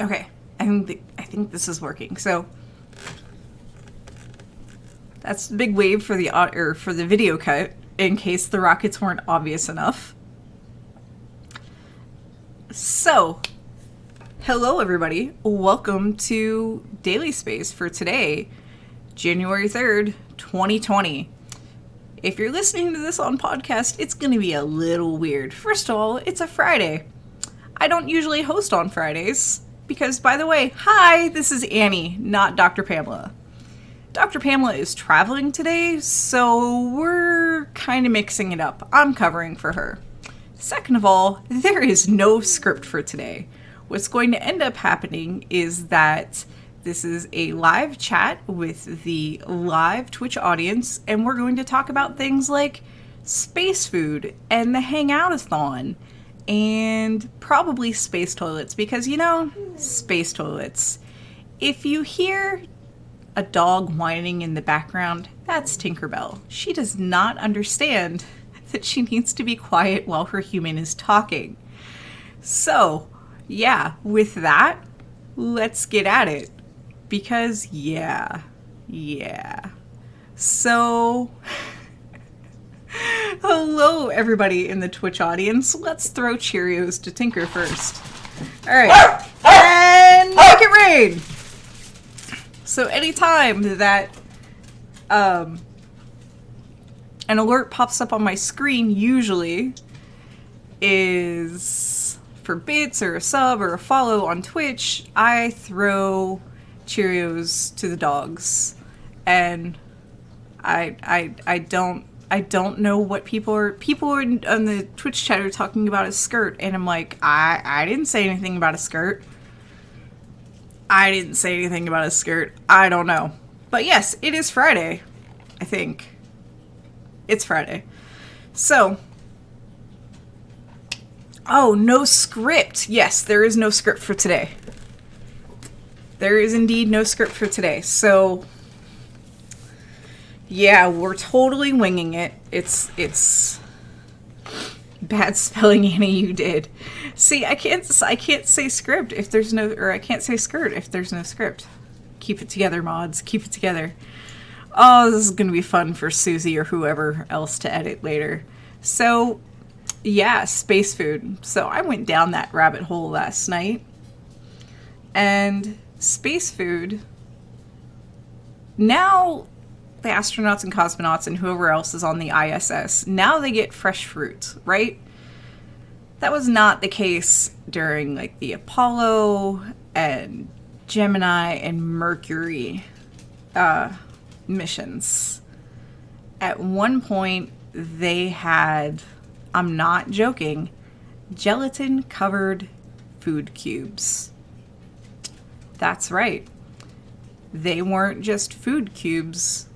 Okay, I think this is working. So that's the big wave for the video cut, in case the rockets weren't obvious enough. So, hello everybody. Welcome to Daily Space for today, January 3rd, 2020. If you're listening to this on podcast, it's going to be a little weird. First of all, it's a Friday. I don't usually host on Fridays because, by the way, hi, this is Annie, not Dr. Pamela. Dr. Pamela is traveling today, so we're kind of mixing it up. I'm covering for her. Second of all, there is no script for today. What's going to end up happening is that this is a live chat with the live Twitch audience, and we're going to talk about things like space food and the Hangoutathon and probably space toilets, because, you know, space toilets. If you hear a dog whining in the background, that's Tinkerbell. She does not understand that she needs to be quiet while her human is talking. So, yeah, with that, let's get at it. Because, yeah. So, hello everybody in the Twitch audience. Let's throw Cheerios to Tinker first. Alright, and make it rain! So anytime that an alert pops up on my screen, usually is for bits or a sub or a follow on Twitch, I throw Cheerios to the dogs. And I don't know what people are on the Twitch chat are talking about a skirt, and I'm like, I didn't say anything about a skirt. I don't know. But yes, it is Friday. I think. It's Friday. So. Oh, no script. Yes, there is no script for today. There is indeed no script for today. So. Yeah, we're totally winging it. It's bad spelling, Annie, you did. See, I can't say script if there's no, or I can't say skirt if there's no script. Keep it together, mods. Keep it together. Oh, this is gonna be fun for Susie or whoever else to edit later. So, yeah, space food. So I went down that rabbit hole last night. And space food, now the astronauts and cosmonauts and whoever else is on the ISS, now they get fresh fruit, right? That was not the case during like the Apollo and Gemini and Mercury missions. At one point they had, I'm not joking, gelatin covered food cubes. That's right. They weren't just food cubes.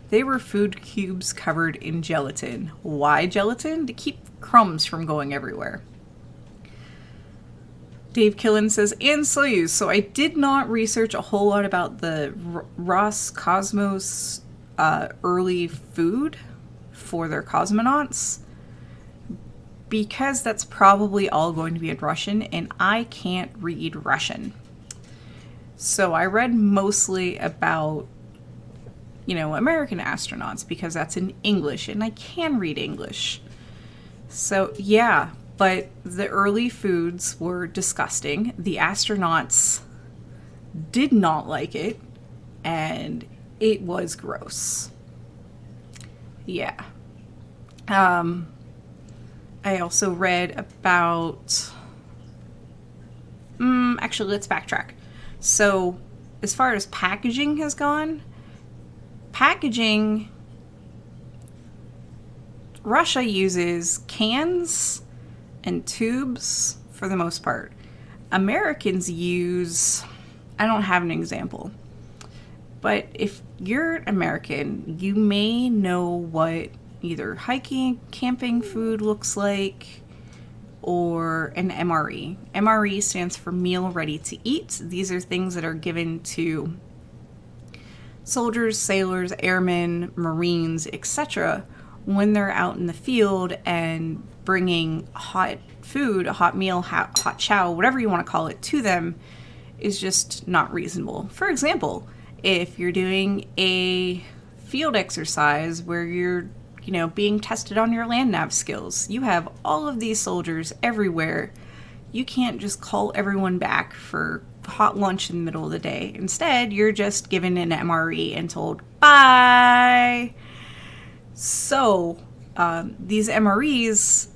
They were food cubes covered in gelatin. Why gelatin? To keep crumbs from going everywhere. Dave Killen says, and Soyuz. So I did not research a whole lot about the Roscosmos early food for their cosmonauts, because that's probably all going to be in Russian, and I can't read Russian. So I read mostly about, you know, American astronauts, because that's in English, and I can read English. So, yeah, but the early foods were disgusting. The astronauts did not like it, and it was gross. Yeah. I also read about... actually, let's backtrack. So, as far as packaging has gone, Russia uses cans and tubes for the most part. Americans use, I don't have an example, but if you're American, you may know what either hiking, camping food looks like, or an MRE. MRE stands for meal ready to eat. These are things that are given to soldiers, sailors, airmen, Marines, etc. when they're out in the field and bringing hot food, a hot meal, hot chow, whatever you want to call it, to them is just not reasonable. For example, if you're doing a field exercise where you're, being tested on your land nav skills, you have all of these soldiers everywhere. You can't just call everyone back for hot lunch in the middle of the day. Instead, you're just given an MRE and told, bye. So, these MREs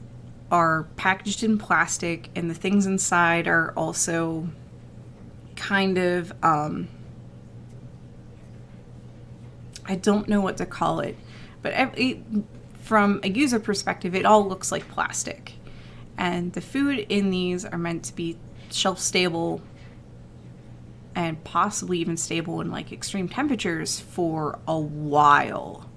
are packaged in plastic, and the things inside are also kind of, I don't know what to call it, but from a user perspective, it all looks like plastic. And the food in these are meant to be shelf stable and possibly even stable in like extreme temperatures for a while.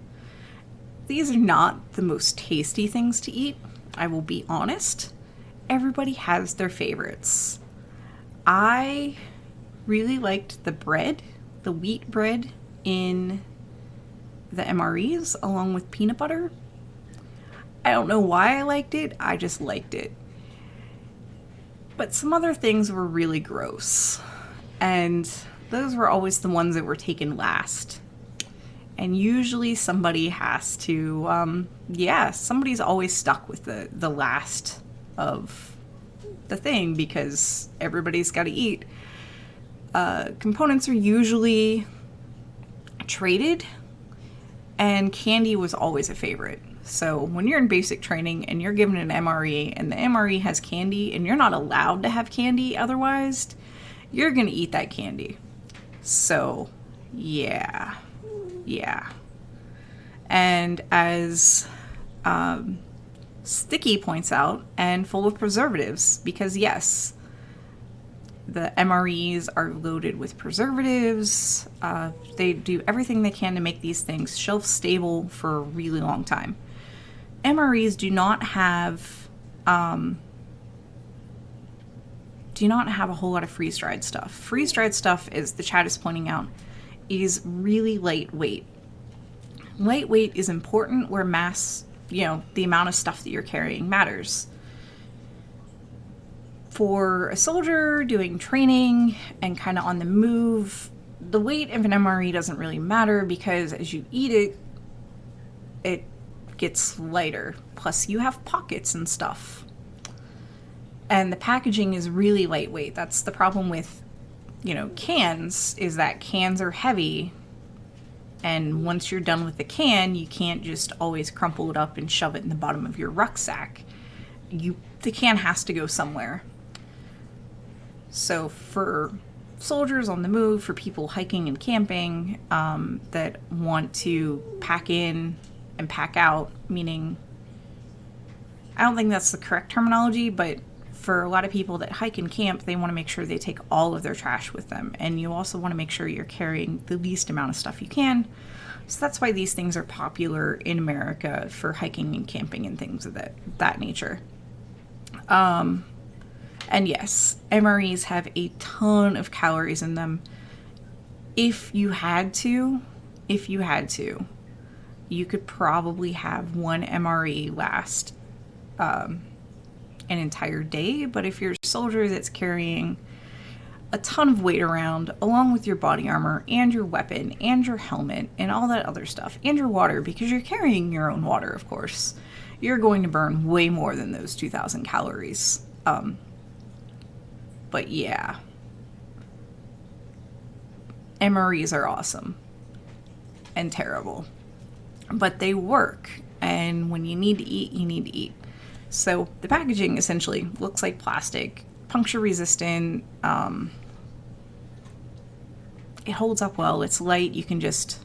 These are not the most tasty things to eat, I will be honest. Everybody has their favorites. I really liked the bread, the wheat bread in the MREs along with peanut butter. I don't know why I liked it, I just liked it. But some other things were really gross, and those were always the ones that were taken last. And usually somebody has to, somebody's always stuck with the last of the thing because everybody's got to eat. Components are usually traded, and candy was always a favorite. So when you're in basic training and you're given an MRE and the MRE has candy and you're not allowed to have candy otherwise, you're going to eat that candy. So, yeah. And as Sticky points out, and full of preservatives, because yes, the MREs are loaded with preservatives. They do everything they can to make these things shelf stable for a really long time. MREs do not have a whole lot of freeze-dried stuff. Freeze-dried stuff, as the chat is pointing out, is really lightweight. Lightweight is important where mass, the amount of stuff that you're carrying matters. For a soldier doing training and kind of on the move, the weight of an MRE doesn't really matter because as you eat it, it gets lighter. Plus you have pockets and stuff. And the packaging is really lightweight. That's the problem with, cans, is that cans are heavy. And once you're done with the can, you can't just always crumple it up and shove it in the bottom of your rucksack. The can has to go somewhere. So for soldiers on the move, for people hiking and camping that want to pack in and pack out, meaning, I don't think that's the correct terminology, but for a lot of people that hike and camp, they want to make sure they take all of their trash with them. And you also want to make sure you're carrying the least amount of stuff you can. So that's why these things are popular in America for hiking and camping and things of that nature. And yes, MREs have a ton of calories in them. If you had to, you could probably have one MRE last an entire day. But if you're a soldier that's carrying a ton of weight around, along with your body armor and your weapon and your helmet and all that other stuff, and your water, because you're carrying your own water, of course, you're going to burn way more than those 2,000 calories. But yeah, MREs are awesome and terrible, but they work, and when you need to eat, you need to eat. So the packaging essentially looks like plastic, puncture resistant, it holds up well, it's light, you can just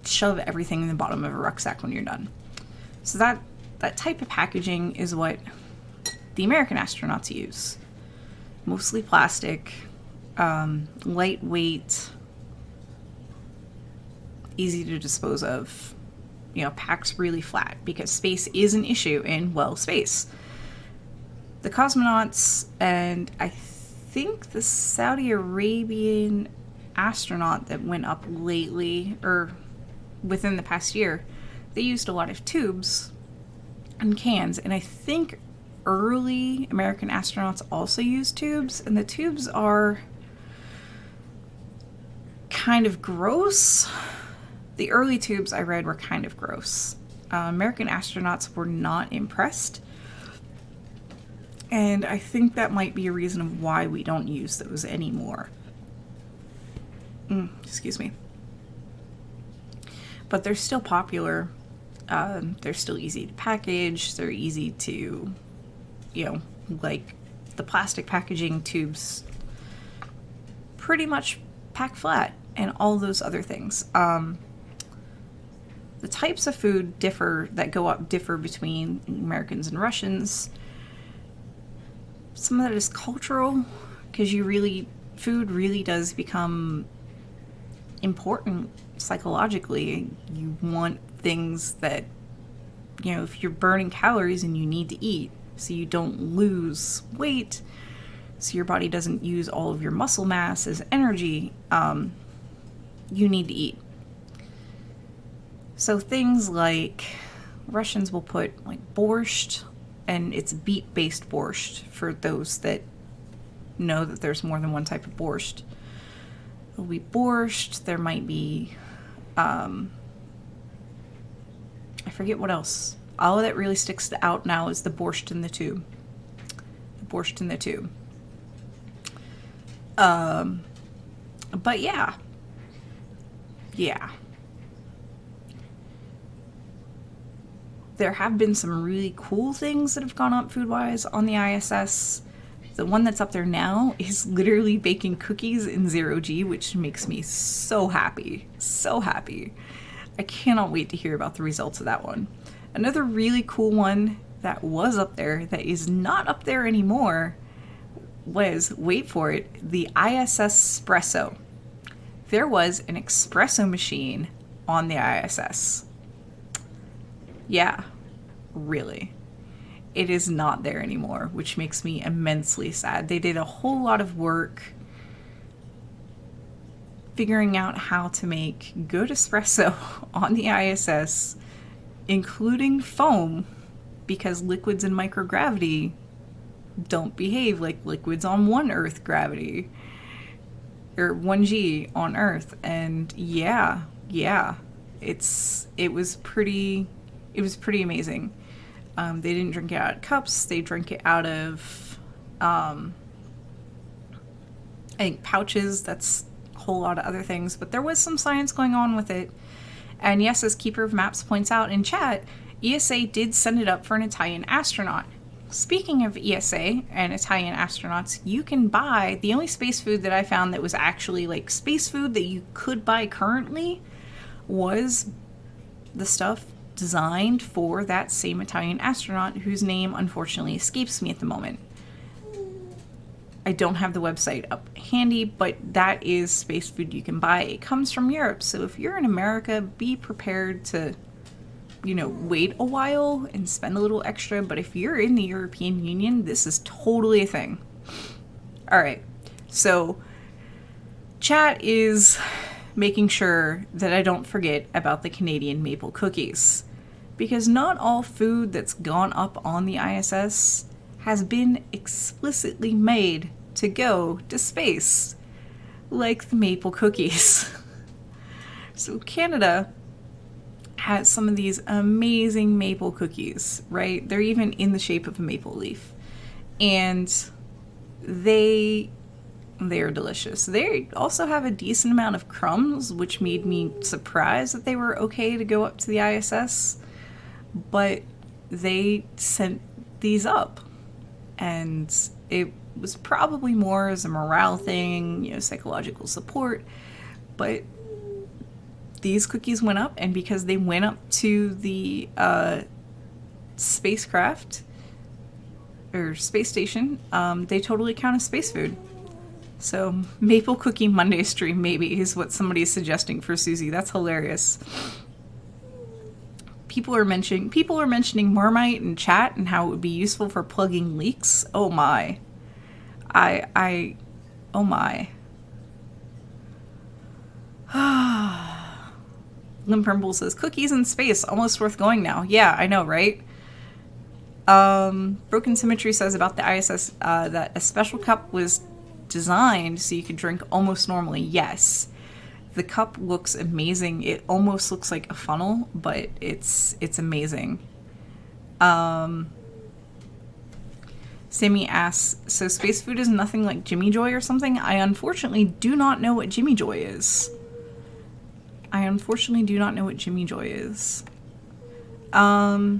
shove everything in the bottom of a rucksack when you're done. So that type of packaging is what the American astronauts use. Mostly plastic, lightweight, easy to dispose of, packs really flat because space is an issue in, space. The cosmonauts and I think the Saudi Arabian astronaut that went up lately, or within the past year, they used a lot of tubes and cans, and I think early American astronauts also used tubes, and the tubes are kind of gross. The early tubes I read were kind of gross. American astronauts were not impressed. And I think that might be a reason of why we don't use those anymore. Excuse me. But they're still popular. They're still easy to package. They're easy to, like the plastic packaging tubes pretty much pack flat and all those other things. The types of food differ between Americans and Russians. Some of that is cultural, because food really does become important psychologically. You want things that, if you're burning calories and you need to eat so you don't lose weight, so your body doesn't use all of your muscle mass as energy, you need to eat. So things like Russians will put like borscht, and it's beet-based borscht for those that know that there's more than one type of borscht. There'll be borscht, there might be, I forget what else. All that really sticks out now is the borscht in the tube. The borscht in the tube. But yeah. There have been some really cool things that have gone up food-wise on the ISS. The one that's up there now is literally baking cookies in zero-G, which makes me so happy. So happy. I cannot wait to hear about the results of that one. Another really cool one that was up there that is not up there anymore was, wait for it, the ISS Espresso. There was an espresso machine on the ISS. Yeah, really. It is not there anymore, which makes me immensely sad. They did a whole lot of work figuring out how to make good espresso on the ISS, including foam, because liquids in microgravity don't behave like liquids on 1 Earth gravity, or 1G on Earth. And yeah, it was pretty amazing. They didn't drink it out of cups. They drank it out of, I think, pouches. That's a whole lot of other things. But there was some science going on with it. And yes, as Keeper of Maps points out in chat, ESA did send it up for an Italian astronaut. Speaking of ESA and Italian astronauts, you can buy, the only space food that I found that was actually like space food that you could buy currently was the stuff designed for that same Italian astronaut, whose name unfortunately escapes me at the moment. I don't have the website up handy, but that is space food you can buy. It comes from Europe, so if you're in America, be prepared to, wait a while and spend a little extra, but if you're in the European Union, this is totally a thing. Alright, so chat is making sure that I don't forget about the Canadian maple cookies. Because not all food that's gone up on the ISS has been explicitly made to go to space, like the maple cookies. So Canada has some of these amazing maple cookies, right? They're even in the shape of a maple leaf. And they're delicious. They also have a decent amount of crumbs, which made me surprised that they were okay to go up to the ISS. But they sent these up, and it was probably more as a morale thing, psychological support, but these cookies went up, and because they went up to the spacecraft or space station, they totally count as space food. So Maple Cookie Monday stream maybe is what somebody is suggesting for Susie. That's hilarious. People are mentioning Marmite in chat and how it would be useful for plugging leaks. Oh my. Oh my. Limpurmble says, cookies in space, almost worth going now. Yeah, I know, right? Broken Symmetry says about the ISS that a special cup was designed so you could drink almost normally. Yes. The cup looks amazing. It almost looks like a funnel, but it's amazing. Sammy asks, so space food is nothing like Jimmy Joy or something? I unfortunately do not know what Jimmy Joy is. Vanhara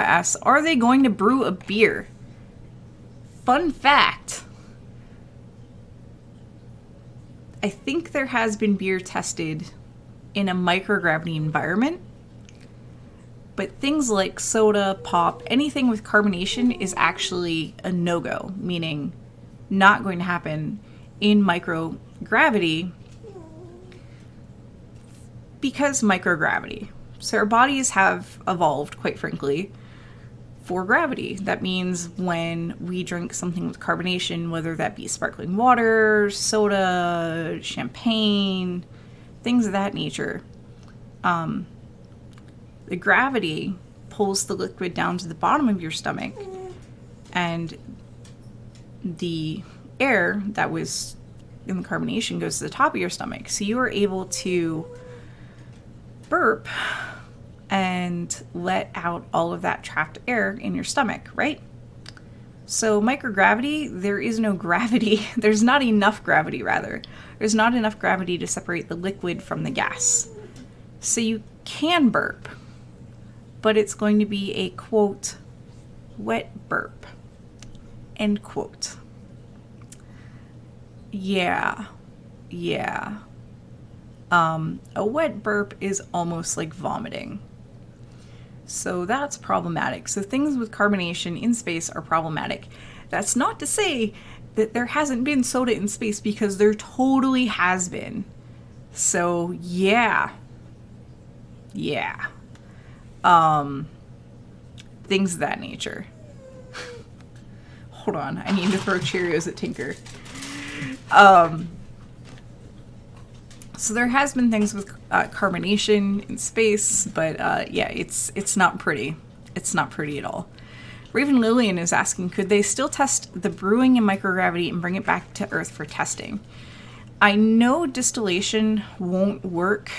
asks, are they going to brew a beer? Fun fact. I think there has been beer tested in a microgravity environment, but things like soda, pop, anything with carbonation is actually a no-go, meaning not going to happen in microgravity because microgravity. So our bodies have evolved, quite frankly, for gravity. That means when we drink something with carbonation, whether that be sparkling water, soda, champagne, things of that nature, the gravity pulls the liquid down to the bottom of your stomach, and the air that was in the carbonation goes to the top of your stomach. So you are able to burp and let out all of that trapped air in your stomach, right? So microgravity, there is no gravity. There's not enough gravity, rather. There's not enough gravity to separate the liquid from the gas. So you can burp, but it's going to be a, quote, wet burp, end quote. Yeah. A wet burp is almost like vomiting. So that's problematic. So things with carbonation in space are problematic. That's not to say that there hasn't been soda in space, because there totally has been. So yeah. Things of that nature. Hold on, I need to throw Cheerios at Tinker. So there has been things with carbonation in space, but yeah, it's not pretty. It's not pretty at all. Raven Lillian is asking, could they still test the brewing in microgravity and bring it back to Earth for testing? I know distillation won't work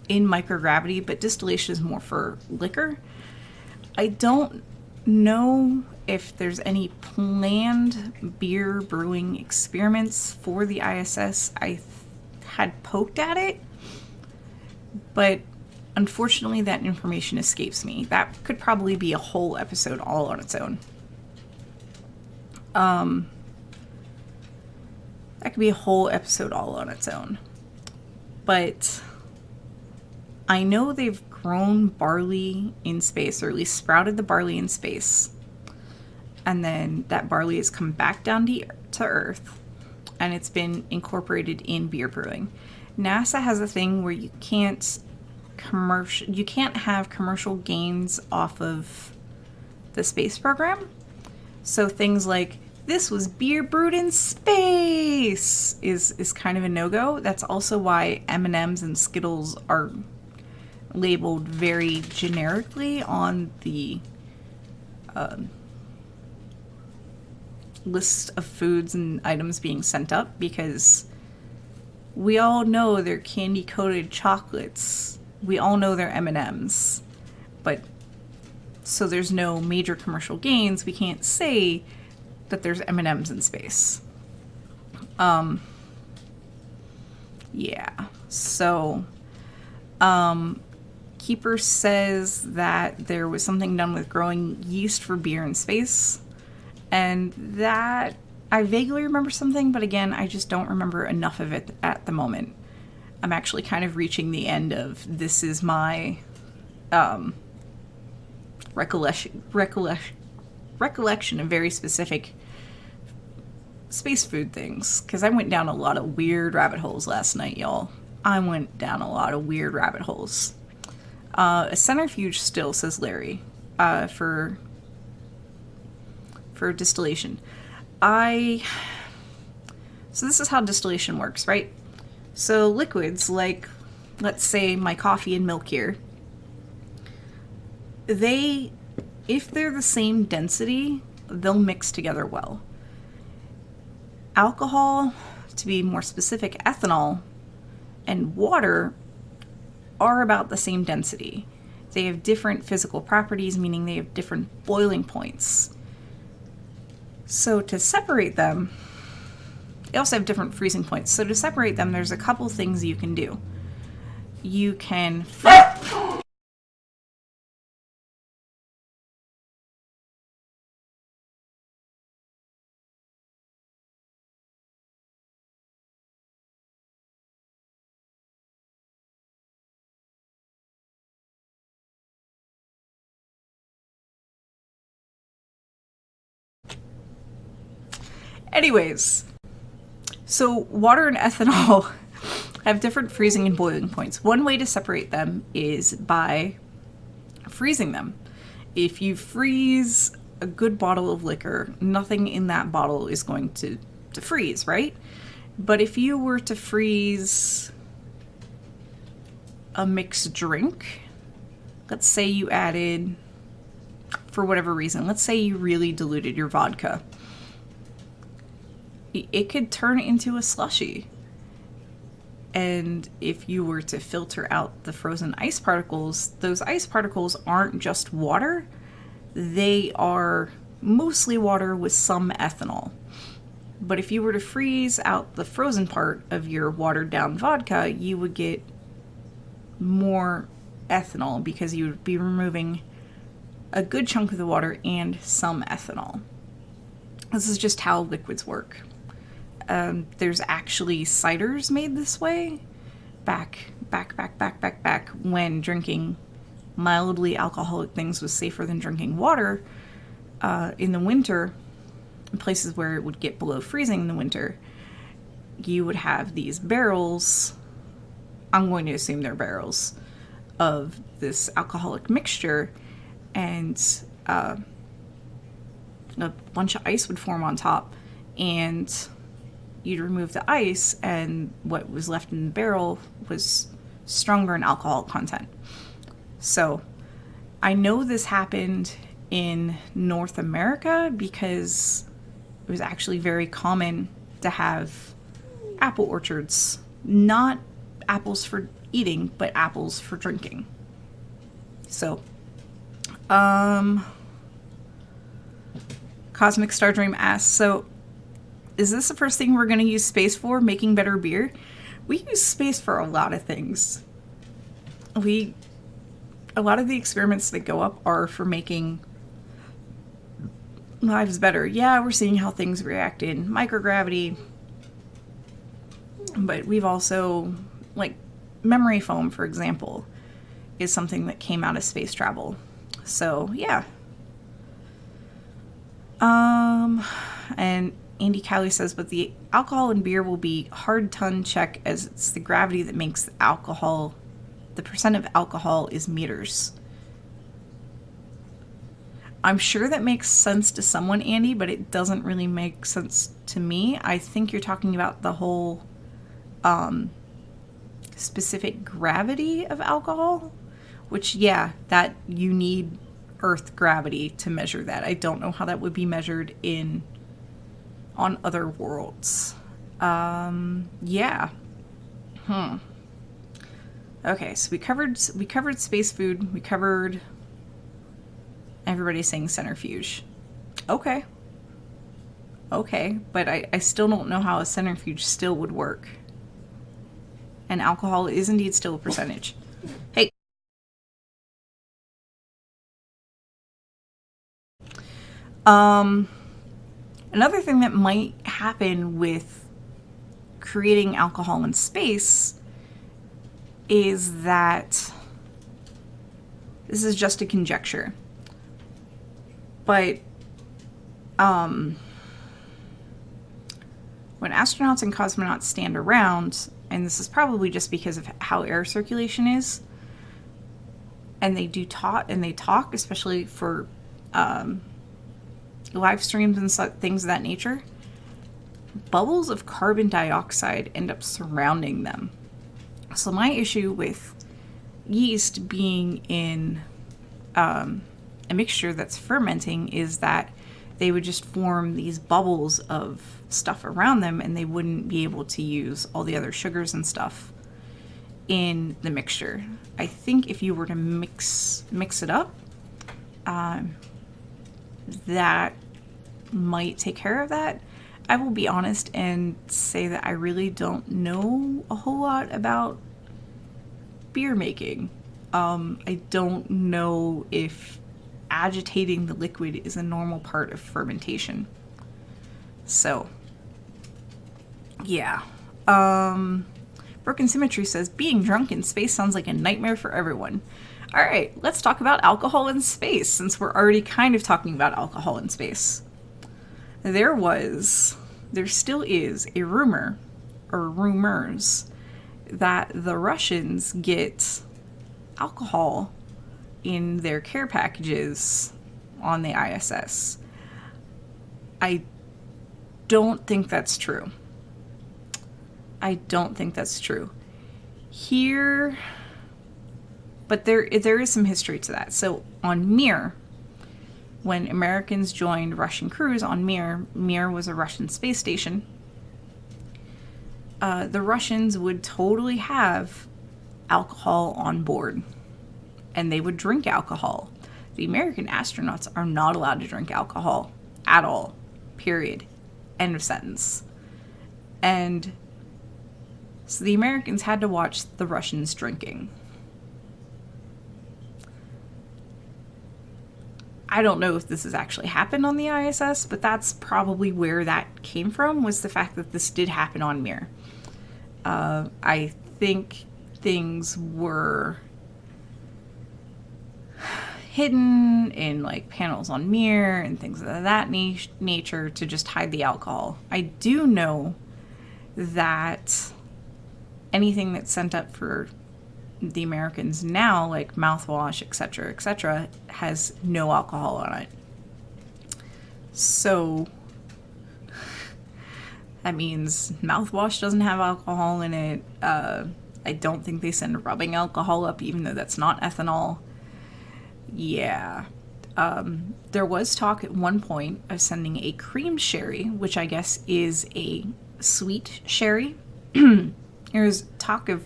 in microgravity, but distillation is more for liquor. I don't know if there's any planned beer brewing experiments for the ISS. I had poked at it, but unfortunately that information escapes me. That could probably be a whole episode all on its own. That could be a whole episode all on its own. But I know they've grown barley in space, or at least sprouted the barley in space. And then that barley has come back down to Earth, and it's been incorporated in beer brewing. NASA has a thing where you can't have commercial gains off of the space program. So things like, this was beer brewed in space is kind of a no-go. That's also why M&Ms and Skittles are labeled very generically on the list of foods and items being sent up, because we all know they're candy coated chocolates. We all know they're M&Ms, but so there's no major commercial gains. We can't say that there's M&Ms in space. Yeah. So, Keeper says that there was something done with growing yeast for beer in space. And that, I vaguely remember something, but again, I just don't remember enough of it at the moment. I'm actually kind of reaching the end of, this is my recollection of very specific space food things. Because I went down a lot of weird rabbit holes last night, y'all. I went down a lot of weird rabbit holes. A centrifuge still, says Larry, for distillation. So this is how distillation works, right? So liquids like let's say my coffee and milk here, if they're the same density, they'll mix together well. Alcohol, to be more specific, ethanol, and water are about the same density. They have different physical properties, meaning they have different boiling points. So to separate them, they also have different freezing points. So to separate them, there's a couple things you can do. You can Anyways, so water and ethanol have different freezing and boiling points. One way to separate them is by freezing them. If you freeze a good bottle of liquor, nothing in that bottle is going to freeze, right? But if you were to freeze a mixed drink, let's say you added, for whatever reason, let's say you really diluted your vodka, it could turn into a slushie. And if you were to filter out the frozen ice particles, those ice particles aren't just water. They are mostly water with some ethanol. But if you were to freeze out the frozen part of your watered down vodka, you would get more ethanol because you would be removing a good chunk of the water and some ethanol. This is just how liquids work. There's actually ciders made this way back when drinking mildly alcoholic things was safer than drinking water in the winter. In places where it would get below freezing in the winter, you would have these barrels, I'm going to assume they're barrels, of this alcoholic mixture, and a bunch of ice would form on top, and you'd remove the ice, and what was left in the barrel was stronger in alcohol content. So I know this happened in North America because it was actually very common to have apple orchards, not apples for eating, but apples for drinking. So, Cosmic Star Dream asks, so is this the first thing we're going to use space for, making better beer? We use space for a lot of things. A lot of the experiments that go up are for making lives better. Yeah, we're seeing how things react in microgravity, but we've also, like, memory foam, for example, is something that came out of space travel. So, yeah. And Andy Cowley says, but the alcohol in beer will be hard ton check as it's the gravity that makes the alcohol, the percent of alcohol is meters. I'm sure that makes sense to someone, Andy, but it doesn't really make sense to me. I think you're talking about the whole specific gravity of alcohol, which, yeah, that you need Earth gravity to measure that. I don't know how that would be measured on other worlds. Yeah. Okay, so we covered space food. We covered everybody saying centrifuge. Okay, but I still don't know how a centrifuge still would work. And alcohol is indeed still a percentage. Hey. Another thing that might happen with creating alcohol in space is that this is just a conjecture, but when astronauts and cosmonauts stand around, and this is probably just because of how air circulation is, and they talk, especially for live streams and things of that nature, bubbles of carbon dioxide end up surrounding them, So my issue with yeast being in a mixture that's fermenting is that they would just form these bubbles of stuff around them, and they wouldn't be able to use all the other sugars and stuff in the mixture. I think if you were to mix it up, that might take care of that. I will be honest and say that I really don't know a whole lot about beer making. I don't know if agitating the liquid is a normal part of fermentation. So, yeah. Broken Symmetry says, being drunk in space sounds like a nightmare for everyone. All right, let's talk about alcohol in space, since we're already kind of talking about alcohol in space. There still is a rumor, or rumors, that the Russians get alcohol in their care packages on the ISS. I don't think that's true. Here, but there is some history to that. So on Mir, when Americans joined Russian crews on Mir was a Russian space station, the Russians would totally have alcohol on board, and they would drink alcohol. The American astronauts are not allowed to drink alcohol at all, period. End of sentence. And so the Americans had to watch the Russians drinking. I don't know if this has actually happened on the ISS, but that's probably where that came from, was the fact that this did happen on Mir. I think things were hidden in like panels on Mir and things of that nature to just hide the alcohol. I do know that anything that's sent up for the Americans now, like mouthwash, etc., has no alcohol on it. So that means mouthwash doesn't have alcohol in it. I don't think they send rubbing alcohol up, even though that's not ethanol. Yeah. There was talk at one point of sending a cream sherry, which I guess is a sweet sherry. There's talk of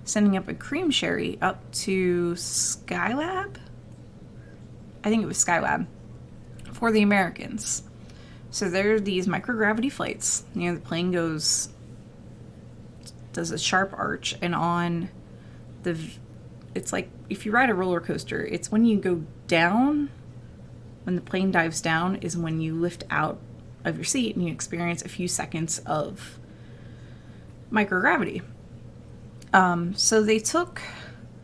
sending up a cream sherry up to Skylab. I think it was Skylab for the Americans. So there are these microgravity flights. You know, the plane does a sharp arch, and on it's like if you ride a roller coaster, it's when you go down, when the plane dives down, is when you lift out of your seat and you experience a few seconds of microgravity. So they took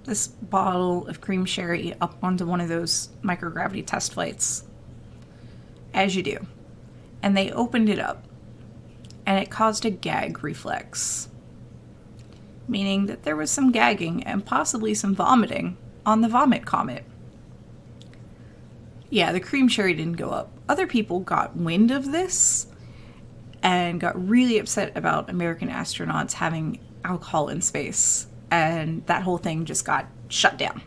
this bottle of cream sherry up onto one of those microgravity test flights, as you do, and they opened it up, and it caused a gag reflex, meaning that there was some gagging and possibly some vomiting on the vomit comet. Yeah, the cream sherry didn't go up. Other people got wind of this and got really upset about American astronauts having alcohol in space, and that whole thing just got shut down.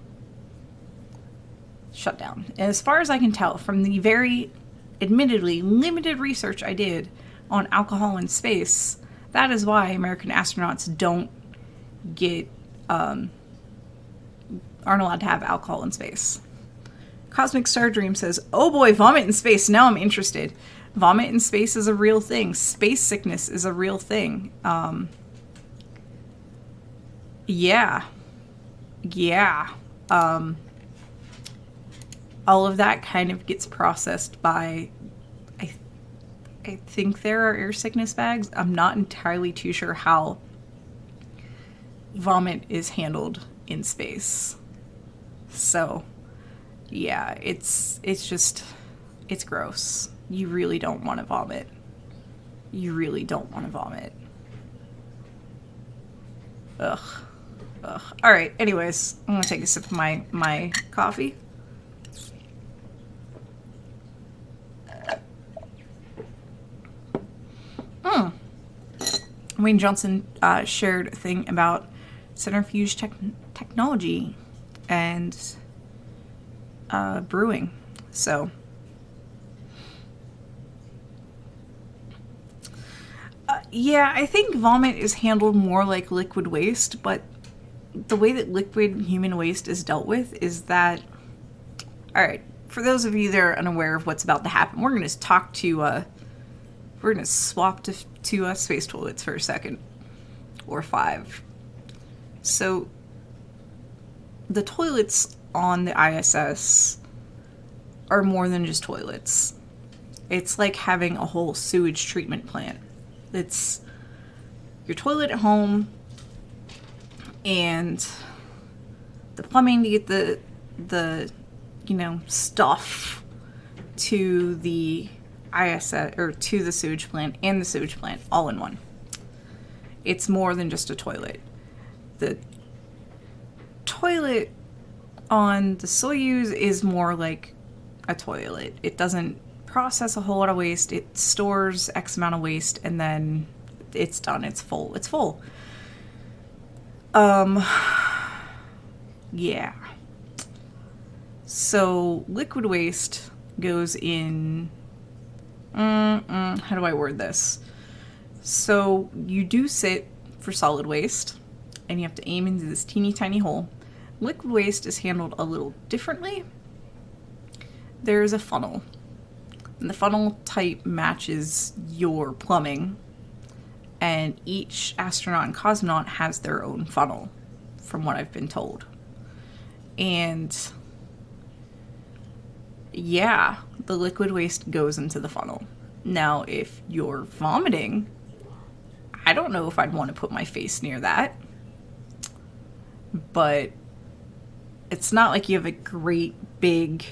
And as far as I can tell from the very admittedly limited research I did on alcohol in space, that is why American astronauts don't aren't allowed to have alcohol in space. Cosmic Star Dream says, oh boy, vomit in space, now I'm interested. Vomit in space is a real thing. Space sickness is a real thing. Yeah. All of that kind of gets processed by, I think there are air sickness bags. I'm not entirely too sure how vomit is handled in space. So, yeah, it's gross. You really don't want to vomit. Ugh. All right. Anyways, I'm gonna take a sip of my coffee. Wayne Johnson shared a thing about centrifuge technology and brewing. So yeah, I think vomit is handled more like liquid waste, but the way that liquid human waste is dealt with is that, all right, for those of you that are unaware of what's about to happen, we're going to swap to space toilets for a second, or 5. So the toilets on the ISS are more than just toilets. It's like having a whole sewage treatment plant. It's your toilet at home and the plumbing to get the stuff to the ISS or to the sewage plant and the sewage plant all in one. It's more than just a toilet. The toilet on the Soyuz is more like a toilet. It doesn't process a whole lot of waste. It stores X amount of waste and then it's done. It's full. It's full. Yeah. So liquid waste goes in, how do I word this? So you do sit for solid waste and you have to aim into this teeny tiny hole. Liquid waste is handled a little differently. There's a funnel. And the funnel type matches your plumbing. And each astronaut and cosmonaut has their own funnel, from what I've been told. And yeah, the liquid waste goes into the funnel. Now, if you're vomiting, I don't know if I'd want to put my face near that. But it's not like you have a great big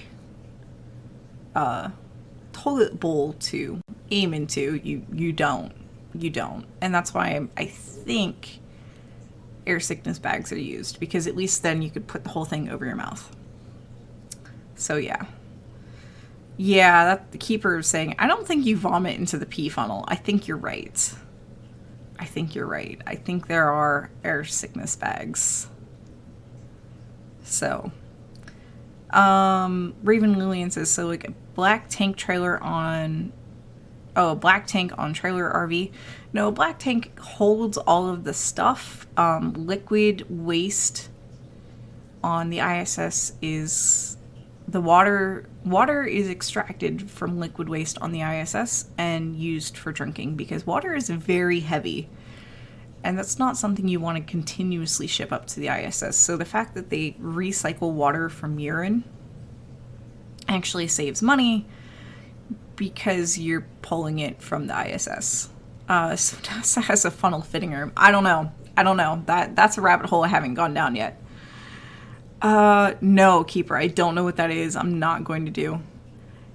toilet bowl to aim into. You don't. And that's why I think air sickness bags are used, because at least then you could put the whole thing over your mouth. So yeah, that the keeper is saying, I don't think you vomit into the pee funnel. I think you're right. I think there are air sickness bags. So Raven Lillian says, so like a black tank on trailer RV. No, a black tank holds all of the stuff. Liquid waste on the ISS is the water. Water is extracted from liquid waste on the ISS and used for drinking, because water is very heavy. And that's not something you want to continuously ship up to the ISS. So the fact that they recycle water from urine actually saves money, because you're pulling it from the ISS. So NASA has a funnel fitting room. I don't know. That's a rabbit hole I haven't gone down yet. No, Keeper, I don't know what that is. I'm not going to do.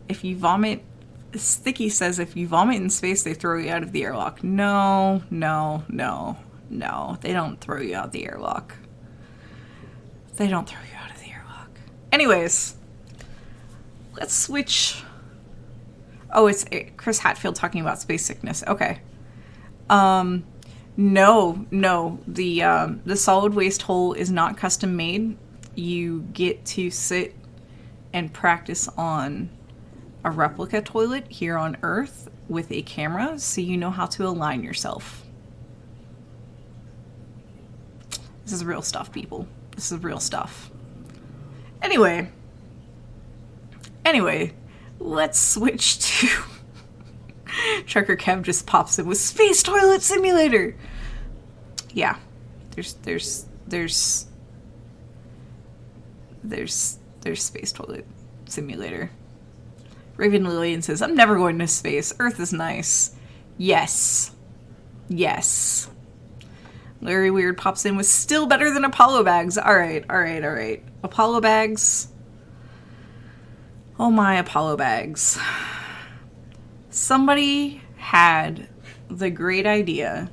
If you vomit, Sticky says if you vomit in space, they throw you out of the airlock. No. They don't throw you out the airlock. Anyways, let's switch. Oh, it's Chris Hatfield talking about space sickness. Okay. No. The solid waste hole is not custom made. You get to sit and practice on a replica toilet here on Earth with a camera, so you know how to align yourself. This is real stuff, people. This is real stuff. Anyway, let's switch to Trucker Kev just pops in with Space Toilet Simulator. Yeah, there's Space Toilet Simulator. Raven Lillian says, I'm never going to space. Earth is nice. Yes. Larry Weird pops in with still better than Apollo bags. All right. Apollo bags. Oh my, Apollo bags. Somebody had the great idea.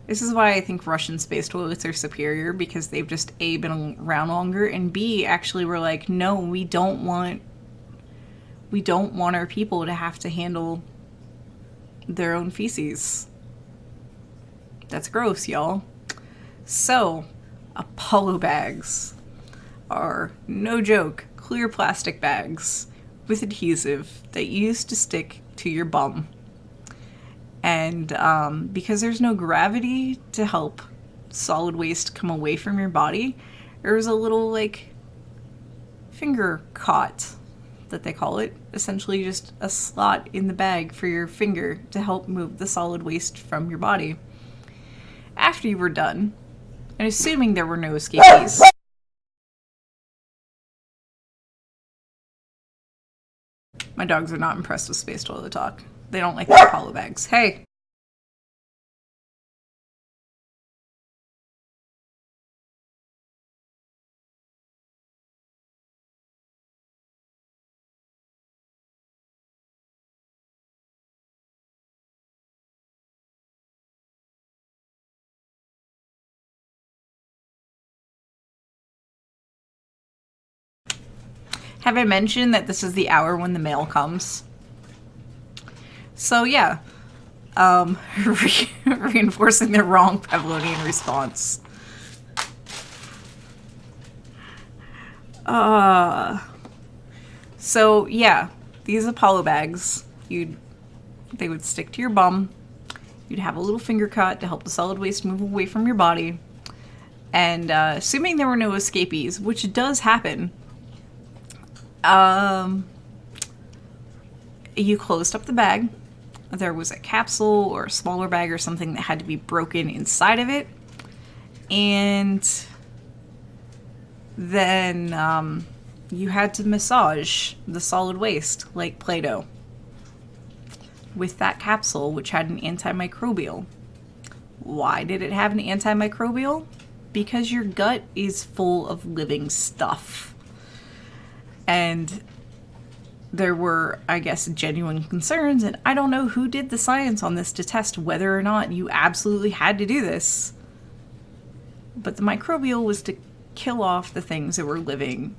This is why I think Russian space toilets are superior, because they've just A, been around longer, and B, actually were like, no, we don't want our people to have to handle their own feces. That's gross, y'all. So, Apollo bags are, no joke, clear plastic bags with adhesive that you used to stick to your bum. And because there's no gravity to help solid waste come away from your body, there's a little, like, finger cot that they call it. Essentially just a slot in the bag for your finger to help move the solid waste from your body. After you were done, and assuming there were no escapees, my dogs are not impressed with space toilet talk. They don't like the Apollo bags. Hey! Have I mentioned that this is the hour when the mail comes? So yeah, reinforcing the wrong Pavlovian response. So yeah, these Apollo bags, they would stick to your bum. You'd have a little finger cut to help the solid waste move away from your body. And assuming there were no escapees, which does happen, you closed up the bag. There was a capsule or a smaller bag or something that had to be broken inside of it. And then you had to massage the solid waste like Play-Doh with that capsule, which had an antimicrobial. Why did it have an antimicrobial? Because your gut is full of living stuff. And there were, I guess, genuine concerns, and I don't know who did the science on this to test whether or not you absolutely had to do this. But the microbial was to kill off the things that were living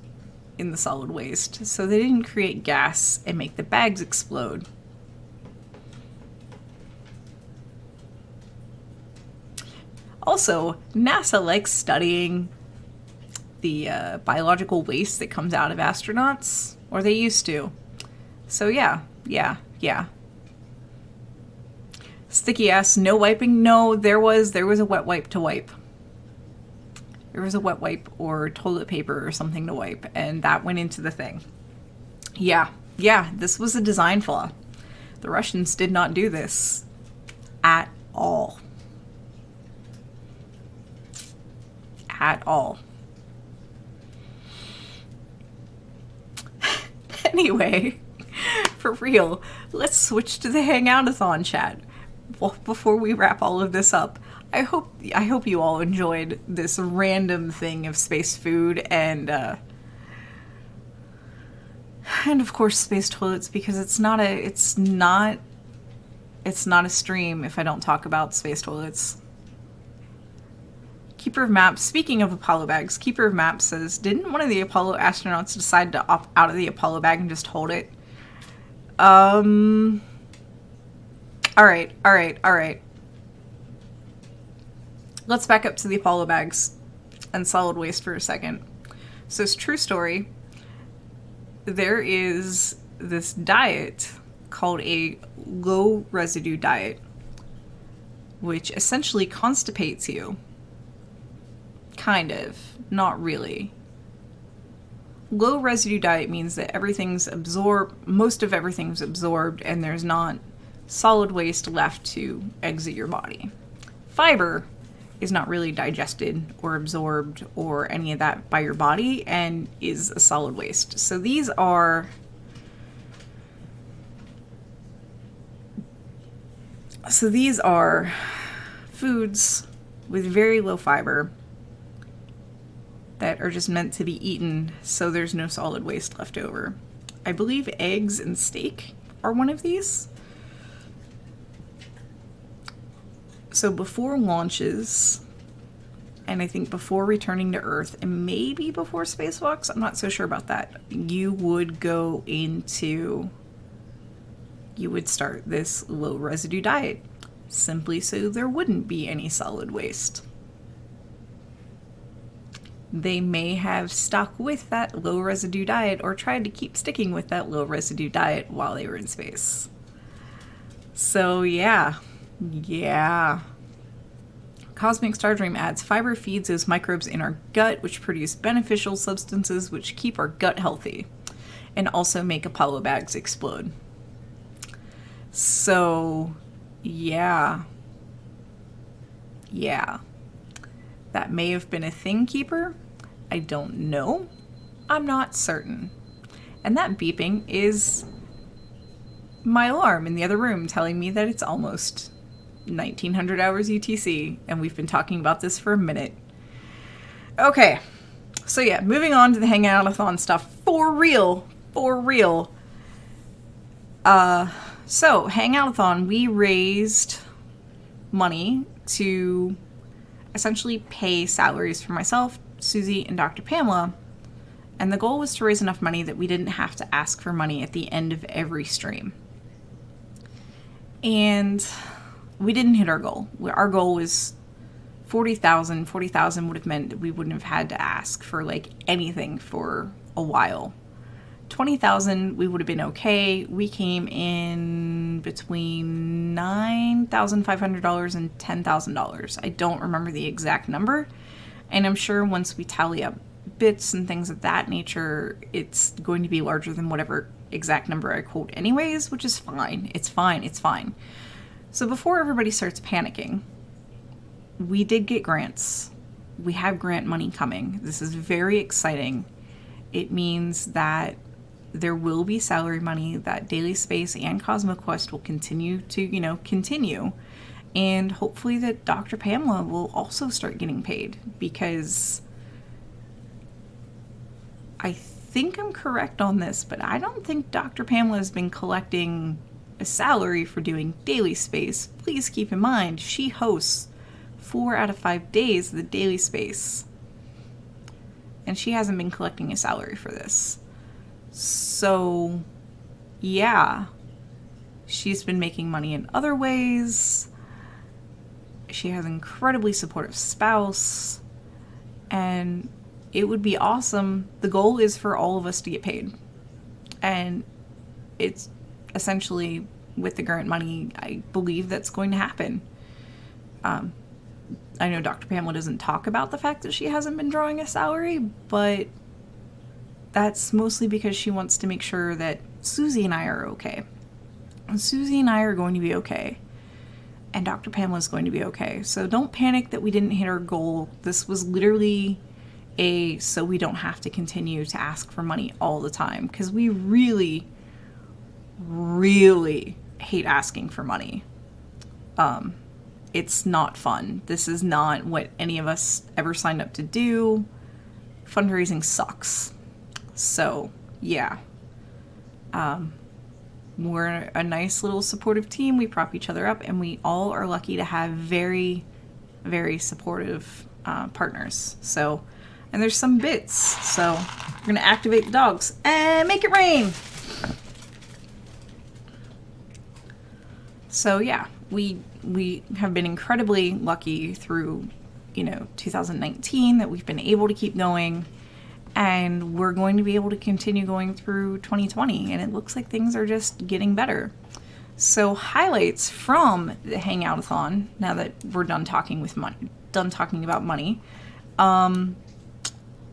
in the solid waste, so they didn't create gas and make the bags explode. Also, NASA likes studying the biological waste that comes out of astronauts, or they used to. So yeah. Sticky ass, no wiping? No, there was a wet wipe to wipe. There was a wet wipe or toilet paper or something to wipe, and that went into the thing. Yeah, this was a design flaw. The Russians did not do this at all. At all. Anyway, for real, let's switch to the Hangoutathon chat. Well, before we wrap all of this up, I hope you all enjoyed this random thing of space food and of course space toilets, because it's not a stream if I don't talk about space toilets. Keeper of Maps, speaking of Apollo bags, Keeper of Maps says, didn't one of the Apollo astronauts decide to opt out of the Apollo bag and just hold it? Alright. Let's back up to the Apollo bags and solid waste for a second. So it's a true story. There is this diet called a low residue diet, which essentially constipates you. Kind of. Not really. Low residue diet means that most of everything's absorbed and there's not solid waste left to exit your body. Fiber is not really digested or absorbed or any of that by your body and is a solid waste. So these are foods with very low fiber that are just meant to be eaten so there's no solid waste left over. I believe eggs and steak are one of these. So before launches, and I think before returning to Earth, and maybe before spacewalks, I'm not so sure about that, you would start this low residue diet, simply so there wouldn't be any solid waste. they may have stuck with that low residue diet or tried to keep sticking with that low residue diet while they were in space. So yeah. Cosmic Stardream adds fiber feeds those microbes in our gut, which produce beneficial substances which keep our gut healthy and also make Apollo bags explode. So, yeah. That may have been a thing, Keeper. I don't know. I'm not certain. And that beeping is my alarm in the other room telling me that it's almost 1900 hours UTC, and we've been talking about this for a minute. Okay, so yeah, moving on to the Hangoutathon stuff for real. So Hangoutathon, we raised money to essentially pay salaries for myself, Susie, and Dr. Pamela, and the goal was to raise enough money that we didn't have to ask for money at the end of every stream. And we didn't hit our goal. Our goal was 40,000. 40,000 would have meant that we wouldn't have had to ask for like anything for a while. 20,000, we would have been okay. We came in between $9,500 and $10,000. I don't remember the exact number. And I'm sure once we tally up bits and things of that nature, it's going to be larger than whatever exact number I quote anyways, which is fine. It's fine. So before everybody starts panicking, we did get grants. We have grant money coming. This is very exciting. It means that there will be salary money, that Daily Space and CosmoQuest will continue to, continue. And hopefully that Dr. Pamela will also start getting paid, because I think I'm correct on this, but I don't think Dr. Pamela has been collecting a salary for doing Daily Space. Please keep in mind, she hosts 4 out of 5 days of the Daily Space. And she hasn't been collecting a salary for this. So, yeah. She's been making money in other ways. She has an incredibly supportive spouse. And it would be awesome. The goal is for all of us to get paid. And it's essentially, with the grant money, I believe that's going to happen. I know Dr. Pamela doesn't talk about the fact that she hasn't been drawing a salary, but that's mostly because she wants to make sure that Susie and I are okay. And Susie and I are going to be okay. And Dr. Pamela is going to be okay. So don't panic that we didn't hit our goal. This was literally so we don't have to continue to ask for money all the time, because we really hate asking for money. It's not fun. This is not what any of us ever signed up to do. Fundraising sucks. So, yeah. We're a nice little supportive team. We prop each other up, and we all are lucky to have very, very supportive partners. So, and there's some bits. So, we're going to activate the dogs and make it rain. So, yeah, we have been incredibly lucky through, 2019 that we've been able to keep going. And we're going to be able to continue going through 2020. And it looks like things are just getting better. So highlights from the Hangoutathon, now that we're done talking about money.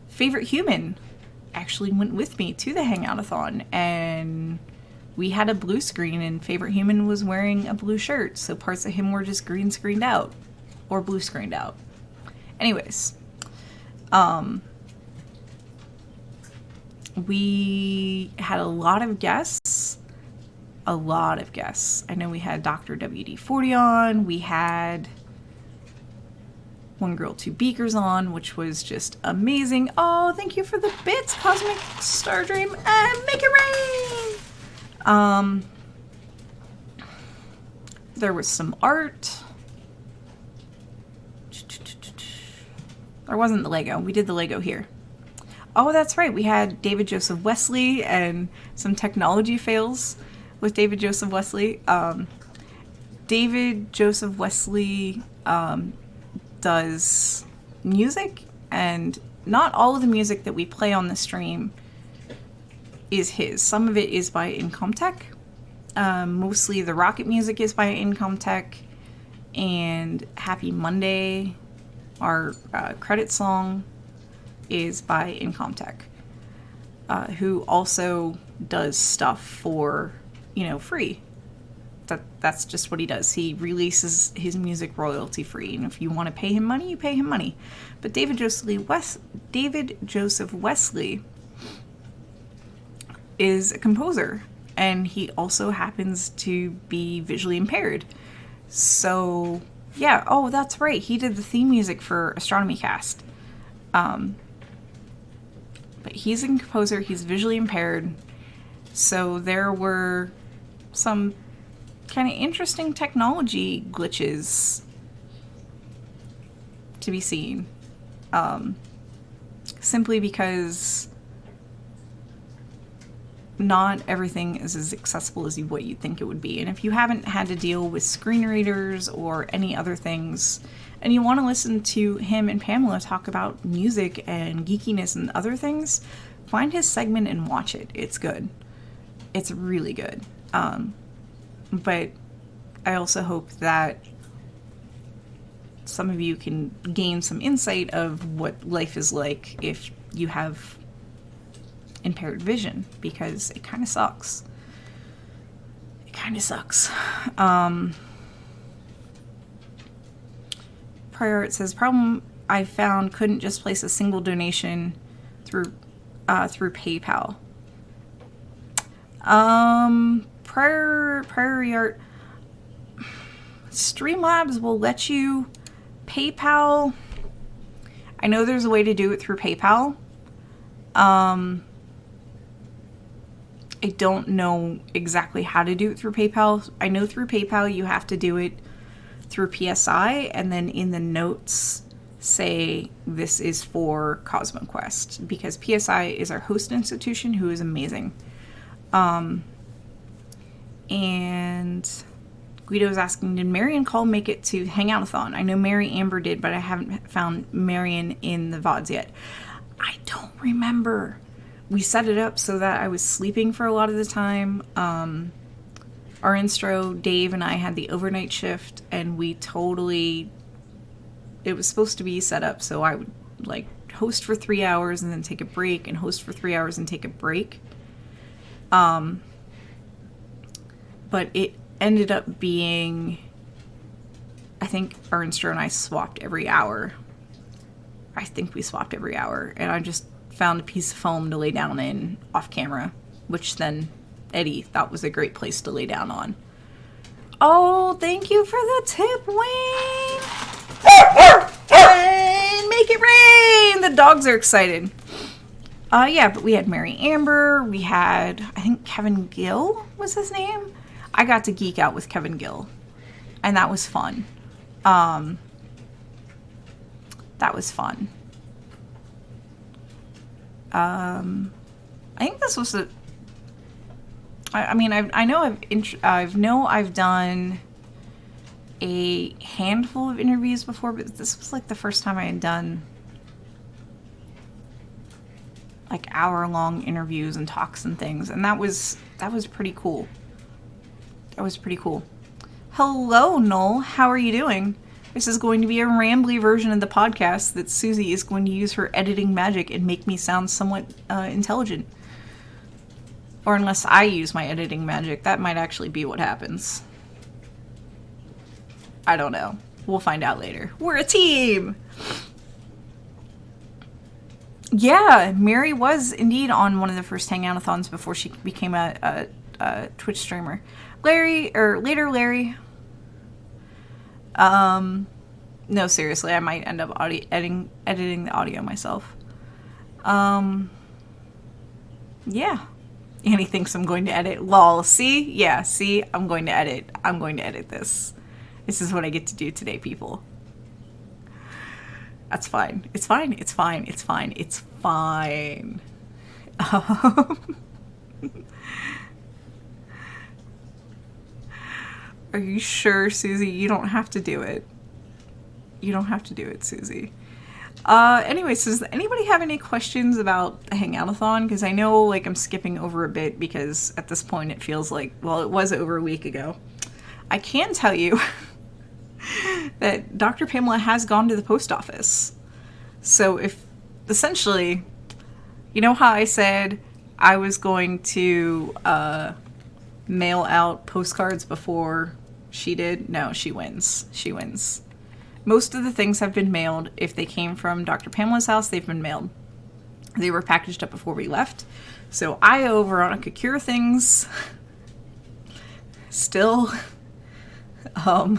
Favorite Human actually went with me to the Hangoutathon. And we had a blue screen, and Favorite Human was wearing a blue shirt. So parts of him were just green screened out. Or blue screened out. Anyways. We had a lot of guests. I know we had Dr. WD-40 on. We had One Girl, Two Beakers on, which was just amazing. Oh, thank you for the bits, Cosmic Stardream. Make it rain! There was some art. There wasn't the Lego. We did the Lego here. Oh, that's right. We had David Joseph Wesley and some technology fails with David Joseph Wesley. David Joseph Wesley does music, and not all of the music that we play on the stream is his. Some of it is by Incomtech. Mostly the rocket music is by Incomtech, and Happy Monday, our credit song, is by Incomtech, who also does stuff for, free. That's just what he does. He releases his music royalty free, and if you want to pay him money, you pay him money. But David Joseph Wesley is a composer, and he also happens to be visually impaired. So, yeah, oh, that's right. He did the theme music for Astronomy Cast. But he's a composer, he's visually impaired. So there were some kind of interesting technology glitches to be seen. Simply because not everything is as accessible as what you'd think it would be. And if you haven't had to deal with screen readers or any other things, and you want to listen to him and Pamela talk about music and geekiness and other things, find his segment and watch it. It's good. It's really good. But I also hope that some of you can gain some insight of what life is like if you have impaired vision, because it kind of sucks. It kind of sucks. Prior it says, problem I found, couldn't just place a single donation through PayPal. Prior art, Streamlabs will let you PayPal. I know there's a way to do it through PayPal. I don't know exactly how to do it through PayPal. I know through PayPal you have to do it through PSI, and then in the notes say this is for CosmoQuest, because PSI is our host institution, who is amazing. And Guido's asking, did Marion Call make it to Hangoutathon? I know Mary Amber did, but I haven't found Marion in the VODs yet. I don't remember. We set it up so that I was sleeping for a lot of the time. Our instro, Dave and I had the overnight shift, and it was supposed to be set up so I would host for 3 hours and then take a break, and host for 3 hours and take a break. But it ended up being, I think our instro and I swapped every hour. I think we swapped every hour, and I just found a piece of foam to lay down in off camera, which then Eddie thought was a great place to lay down on. Oh, thank you for the tip, Wayne! And make it rain! The dogs are excited. Yeah, but we had Mary Amber, we had, I think Kevin Gill was his name. I got to geek out with Kevin Gill, and that was fun. That was fun. I think this was I've done a handful of interviews before, but this was the first time I had done hour-long interviews and talks and things, and that was pretty cool. That was pretty cool. Hello, Noel. How are you doing? This is going to be a rambly version of the podcast that Susie is going to use her editing magic and make me sound somewhat intelligent. Or unless I use my editing magic, that might actually be what happens. I don't know. We'll find out later. We're a team! Yeah, Mary was indeed on one of the first Hangoutathons before she became a Twitch streamer. Larry. No, seriously, I might end up editing the audio myself. Yeah. Annie thinks I'm going to edit. Lol. See? Yeah, see? I'm going to edit. I'm going to edit this. This is what I get to do today, people. That's fine. It's fine. It's fine. It's fine. It's fine. Are you sure, Susie? You don't have to do it. You don't have to do it, Susie. Anyways, does anybody have any questions about the Hangoutathon? Because I know, like, I'm skipping over a bit because at this point it feels like, well, it was over a week ago. I can tell you that Dr. Pamela has gone to the post office. So if, essentially, you know how I said I was going to mail out postcards before she did? No, she wins. She wins. Most of the things have been mailed. If they came from Dr. Pamela's house, they've been mailed. They were packaged up before we left. So I owe Veronica Cure things. Still. I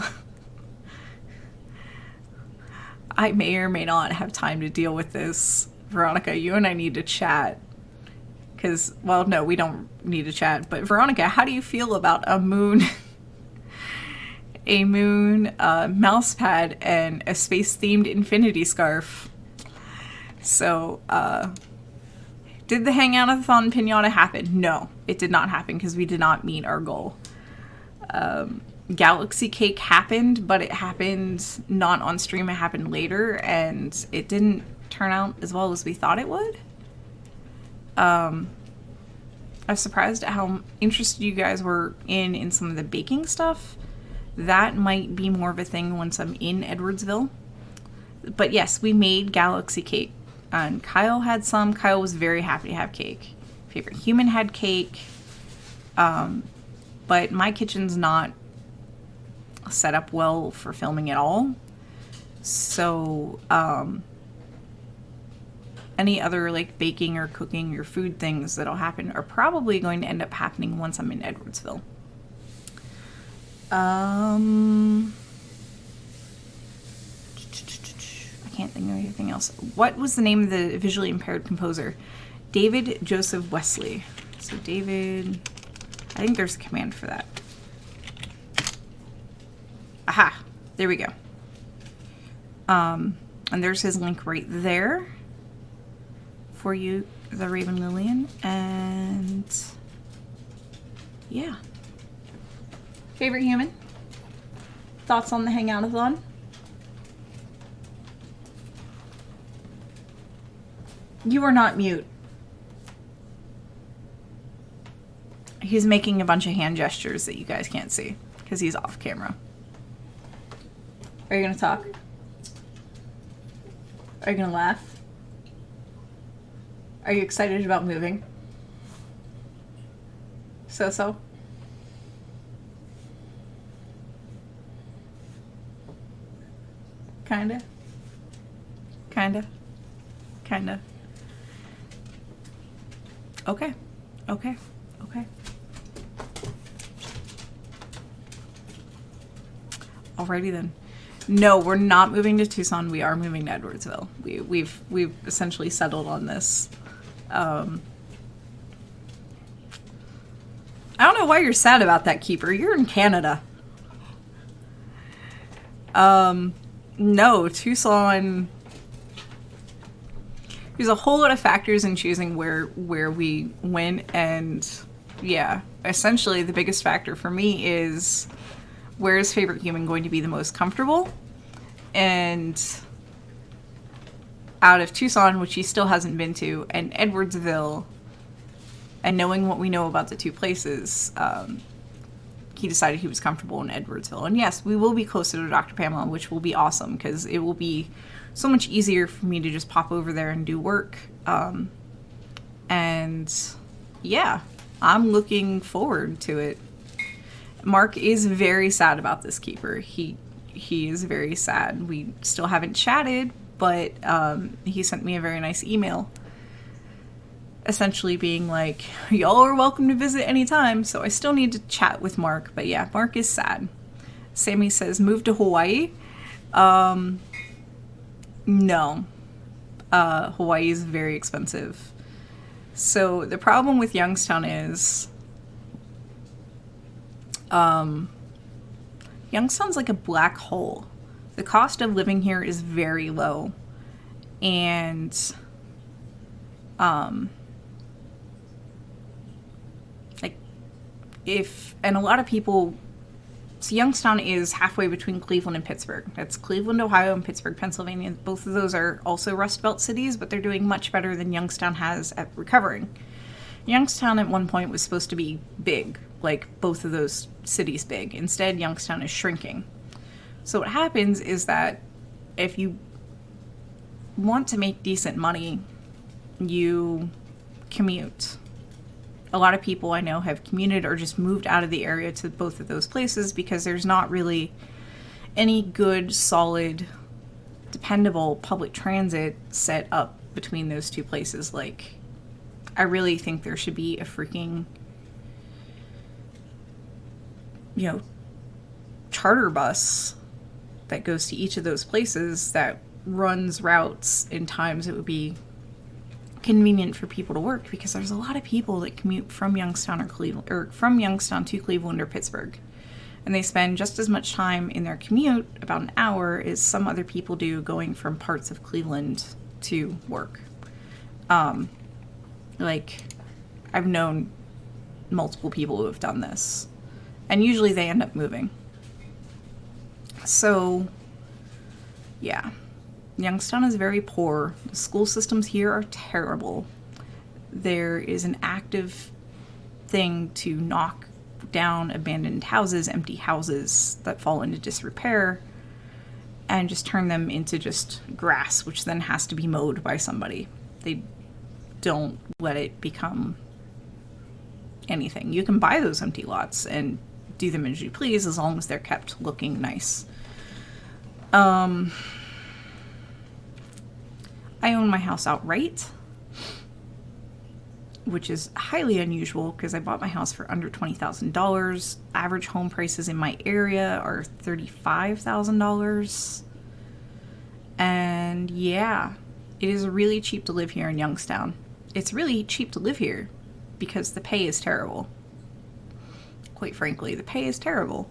may or may not have time to deal with this. Veronica, you and I need to chat. Because, well, no, we don't need to chat. But Veronica, how do you feel about a moon... a moon mouse pad and a space-themed infinity scarf? So, did the Hangoutathon pinata happen? No, it did not happen because we did not meet our goal. Galaxy cake happened, but it happened not on stream, it happened later, and it didn't turn out as well as we thought it would. I was surprised at how interested you guys were in some of the baking stuff. That might be more of a thing once I'm in Edwardsville. But yes, we made Galaxy cake. And Kyle had some. Kyle was very happy to have cake. Favorite Human had cake. But my kitchen's not set up well for filming at all. So, any other like baking or cooking or food things that'll happen are probably going to end up happening once I'm in Edwardsville. I can't think of anything else. What was the name of the visually impaired composer? David Joseph Wesley. So David, I think there's a command for that. Aha, there we go. And there's his link right there for you, the Raven Lillian, and yeah. Favorite Human? Thoughts on the Hangoutathon? You are not mute. He's making a bunch of hand gestures that you guys can't see because he's off camera. Are you gonna talk? Are you gonna laugh? Are you excited about moving? So? Kinda. Okay. Alrighty then. No, we're not moving to Tucson. We are moving to Edwardsville. We've essentially settled on this. I don't know why you're sad about that, Keeper. You're in Canada. No, Tucson. There's a whole lot of factors in choosing where we went, and yeah, essentially the biggest factor for me is where is Favorite Human going to be the most comfortable, and out of Tucson, which he still hasn't been to, and Edwardsville, and knowing what we know about the two places, he decided he was comfortable in Edwardsville. And yes, we will be closer to Dr. Pamela, which will be awesome because it will be so much easier for me to just pop over there and do work. And yeah, I'm looking forward to it. Mark is very sad about this, Keeper. He is very sad. We still haven't chatted, but he sent me a very nice email essentially being like, y'all are welcome to visit anytime. So I still need to chat with Mark, but yeah, Mark is sad. Sammy says, move to Hawaii. No. Hawaii is very expensive. So the problem with Youngstown is, Youngstown's like a black hole. The cost of living here is very low. And, and a lot of people So Youngstown is halfway between Cleveland and Pittsburgh. That's Cleveland, Ohio, and Pittsburgh, Pennsylvania. Both of those are also Rust Belt cities, but they're doing much better than Youngstown has at recovering. Youngstown at one point was supposed to be big, like both of those cities big. Instead, Youngstown is shrinking. So what happens is that if you want to make decent money, you commute. A lot of people I know have commuted or just moved out of the area to both of those places because there's not really any good, solid, dependable public transit set up between those two places. Like, I really think there should be a freaking, charter bus that goes to each of those places that runs routes in times it would be convenient for people to work, because there's a lot of people that commute from Youngstown or Cleveland, or from Youngstown to Cleveland or Pittsburgh, and they spend just as much time in their commute, about an hour, as some other people do going from parts of Cleveland to work. Like, I've known multiple people who have done this, and usually they end up moving. So, yeah. Youngstown is very poor. The school systems here are terrible. There is an active thing to knock down abandoned houses, empty houses that fall into disrepair, and just turn them into just grass, which then has to be mowed by somebody. They don't let it become anything. You can buy those empty lots and do them as you please, as long as they're kept looking nice. I own my house outright, which is highly unusual because I bought my house for under $20,000. Average home prices in my area are $35,000. And yeah, it is really cheap to live here in Youngstown. It's really cheap to live here because the pay is terrible. Quite frankly, the pay is terrible.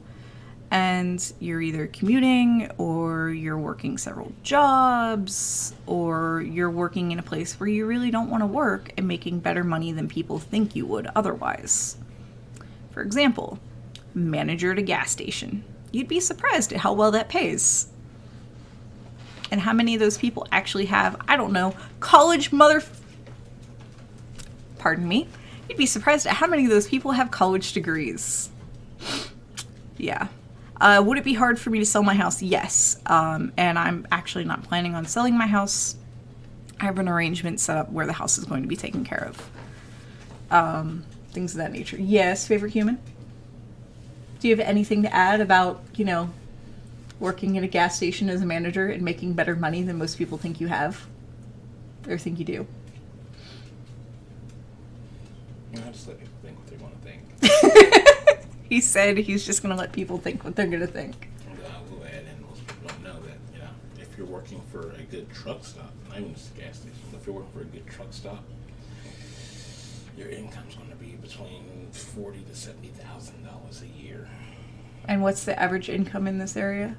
And you're either commuting, or you're working several jobs, or you're working in a place where you really don't want to work and making better money than people think you would otherwise. For example, manager at a gas station. You'd be surprised at how well that pays. And how many of those people actually have, I don't know, pardon me. You'd be surprised at how many of those people have college degrees. Yeah. Would it be hard for me to sell my house? Yes. And I'm actually not planning on selling my house. I have an arrangement set up where the house is going to be taken care of. Things of that nature. Yes, favorite human? Do you have anything to add about, working at a gas station as a manager and making better money than most people think you have? Or think you do? I just let people think what they want to think. He said he's just going to let people think what they're going to think. We'll add in, most people don't know that, if you're working for a good truck stop, not even just a gas station, but if you're working for a good truck stop, your income's going to be between $40,000 to $70,000 a year. And what's the average income in this area?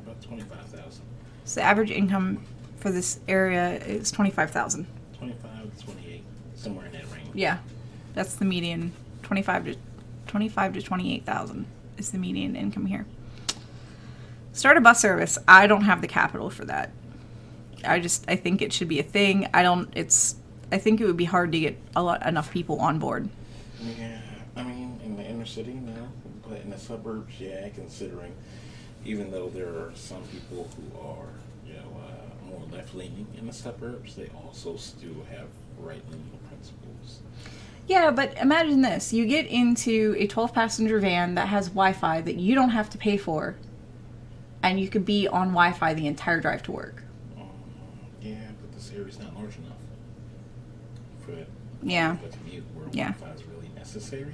About $25,000. So the average income for this area is $25,000. 25 to 28, somewhere in that range. Yeah, that's the median. 25 to 28,000 is the median income here. Start a bus service. I don't have the capital for that. I think it should be a thing. I think it would be hard to get enough people on board. Yeah, in the inner city, no, but in the suburbs, yeah, considering, even though there are some people who are, more left-leaning in the suburbs, they also still have right-leaning principles. Yeah, but imagine this. You get into a 12-passenger van that has Wi-Fi that you don't have to pay for, and you could be on Wi-Fi the entire drive to work. Yeah, but this area's not large enough for the commute where Wi-Fi is really necessary.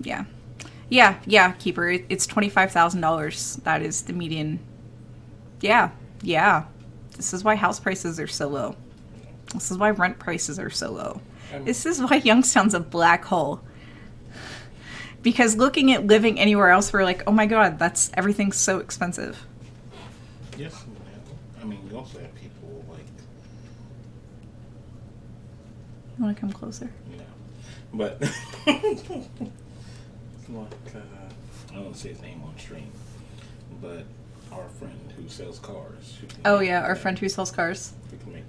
Yeah. Yeah, Keeper. It's $25,000. That is the median. Yeah. This is why house prices are so low. This is why rent prices are so low. This is why Youngstown's a black hole. Because looking at living anywhere else, we're like, oh my god, everything's so expensive. Yes, you also have people like... You want to come closer? No. But... like, I don't want to say his name on stream, but our friend who sells cars. Oh yeah, our friend who sells cars. We can make,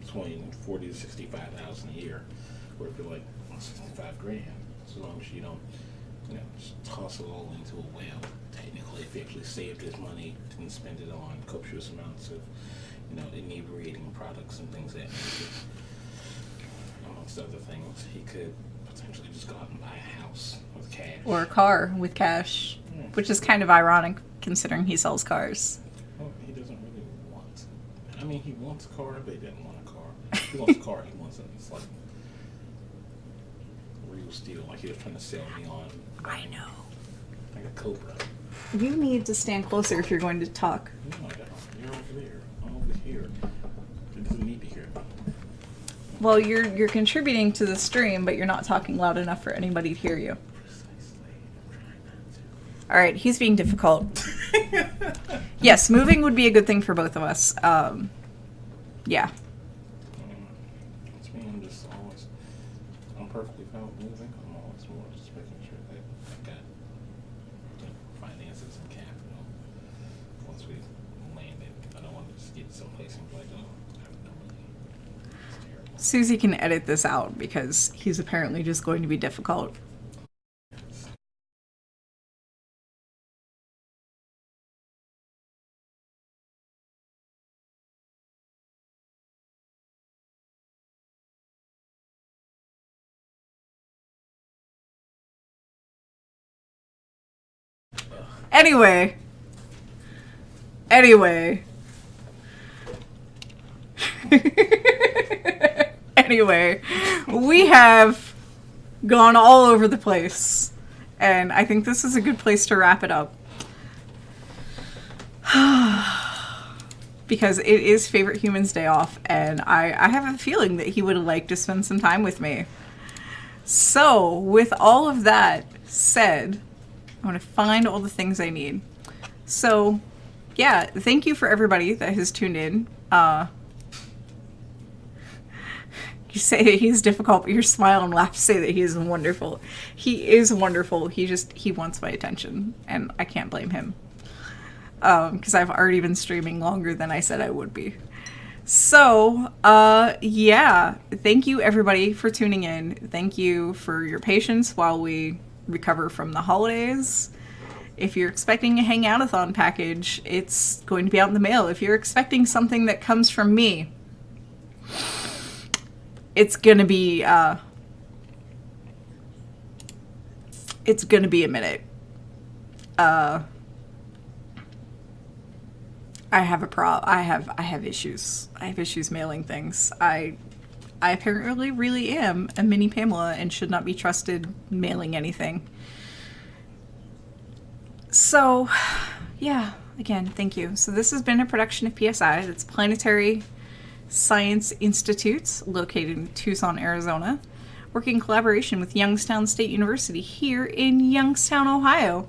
between 40 to 65,000 a year, or if you're like 65 grand, as long as you don't, just toss it all into a well. Technically, if you actually saved his money, didn't spend it on copious amounts of, inebriating products and things that nature, amongst other things, he could potentially just go out and buy a house with cash. Or a car with cash, which is kind of ironic considering he sells cars. Well, he doesn't really want. I mean, he wants a car, but he doesn't want a car. He wants a car. He wants it. It's like real steel. Like he was trying to sell me on. I know. Like a Cobra. You need to stand closer if you're going to talk. No, I don't. You're over there. I'm over here. It doesn't need to hear. Well, you're contributing to the stream, but you're not talking loud enough for anybody to hear you. Precisely. I'm trying not to. All right, he's being difficult. Yes, moving would be a good thing for both of us. Yeah. It's me. I'm perfectly fine with moving. I'm always more just making sure that I've got finances and capital. Once we landed, I don't want to just get someplace and be like, oh, I have no money. It's terrible. Susie can edit this out because he's apparently just going to be difficult. Anyway. Anyway, we have gone all over the place, and I think this is a good place to wrap it up. Because it is Favorite Humans Day off, and I have a feeling that he would like to spend some time with me. So, with all of that said, I want to find all the things I need. So, yeah, thank you for everybody that has tuned in. You say that he's difficult, but your smile and laugh say that he is wonderful. He is wonderful. He wants my attention, and I can't blame him. Because I've already been streaming longer than I said I would be. So, yeah, thank you everybody for tuning in. Thank you for your patience while we recover from the holidays. If you're expecting a Hangoutathon package, it's going to be out in the mail. If you're expecting something that comes from me, it's gonna be a minute. I have issues. I have issues mailing things. I apparently really am a mini Pamela and should not be trusted mailing anything. So, yeah, again, thank you. So this has been a production of PSI. That's Planetary Science Institute, located in Tucson, Arizona, working in collaboration with Youngstown State University here in Youngstown, Ohio.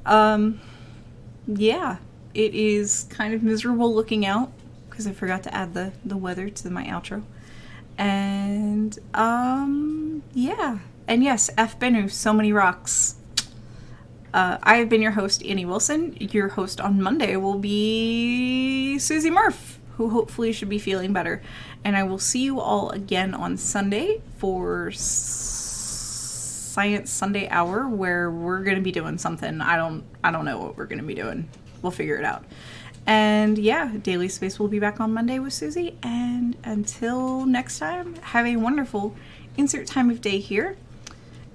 Yeah, it is kind of miserable looking out because I forgot to add the weather to my outro. And, yeah. And yes, F. Bennu, so many rocks. I have been your host, Annie Wilson. Your host on Monday will be Susie Murph, who hopefully should be feeling better. And I will see you all again on Sunday for Science Sunday Hour, where we're going to be doing something. I don't know what we're going to be doing. We'll figure it out. And yeah, Daily Space will be back on Monday with Susie. And until next time, have a wonderful insert time of day here.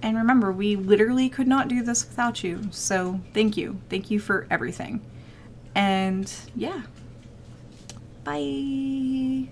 And remember, we literally could not do this without you. So thank you. Thank you for everything. And yeah. Bye.